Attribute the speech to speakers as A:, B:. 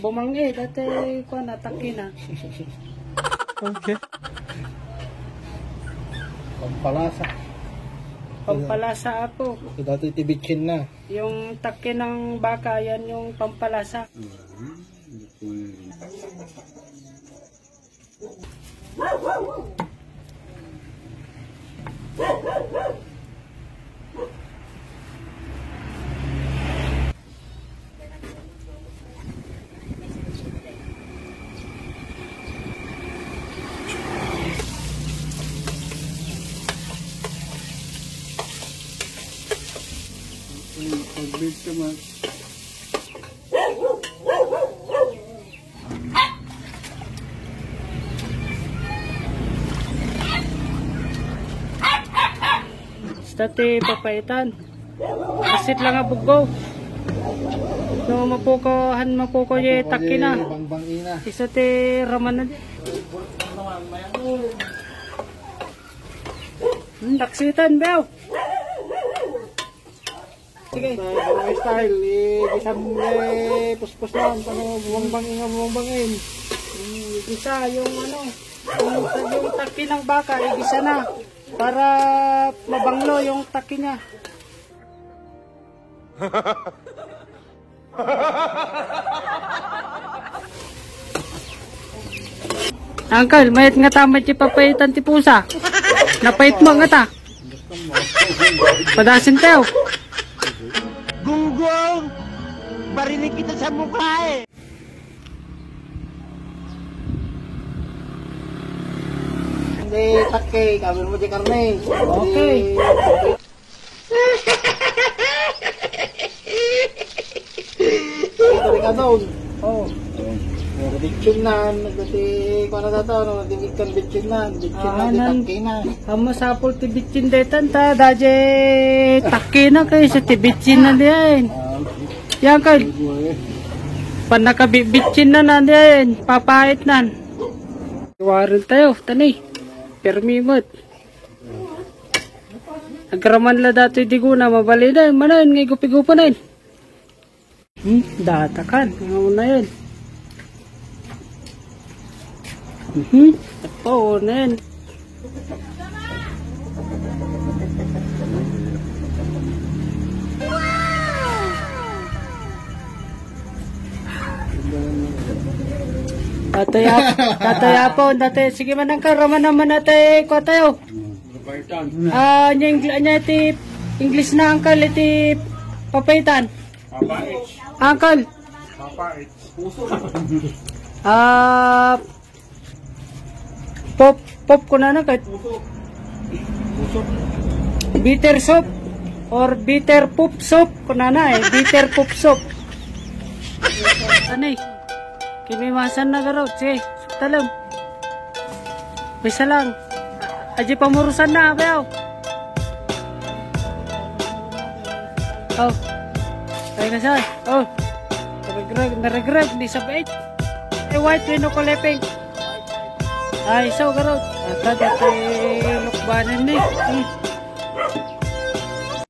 A: Bumanggi dati ko nataki na.
B: Okay.
A: Pampalasa ako.
C: Dati tibitsin na.
A: Yung taki ng baka, yan yung pampalasa.
C: Pag-bake ka man.
A: Dati papaitan. Asit lang ang bugo. No mapuko ye taki na.
C: Bang-bangi na.
A: Isa ti raman na di. Daksitan bew. Sige.
C: Style, isang puspos lang. Buwang-bangin.
A: Isa yung yung taki ng baka, igisa na. Para mabanglo yung taki niya. Uncle, mayat nga tamat yung papaitan ti pusa. Napait mo nga ta. Padasin tayo.
B: Gunggong! Barinig kita sa mukha eh!
C: Hindi, takay. Kamil mo di karne.
A: Okay.
C: Ito rin ka doon.
A: Oh.
C: Bitchin na. Dati ko na dito. Nagdimigkan bitchin na. Bitchin na. Takay na.
A: Amo sapol ti bitchin detan ta. Daje taki na kayo sa ti bitchin na diyan. Yan kay. Panakabitchin na diyan. Papait nan. Iwarin tayo. Tani. Permimot. Agraman la dato di guna. Mabali na. Manan. Ngay gupi-gupa na yun. Datakan. Ang una yun. Ito na yun. Tatayapon, sige man ang karaman naman natin ko tayo. Nya ti English na uncle, iti papaitan. Uncle. Pop ko na kahit bitter soup or bitter poop soup ko na bitter poop soup. Anay. Kimimasan na garo, sige, talam. Bisa lang. Aji pamurusan na, abayaw. Oh. Ay kasal. Oh. Naregreg, di sa bait. White, wino ko leping. Ay, so garo. At dati lukbanan ni.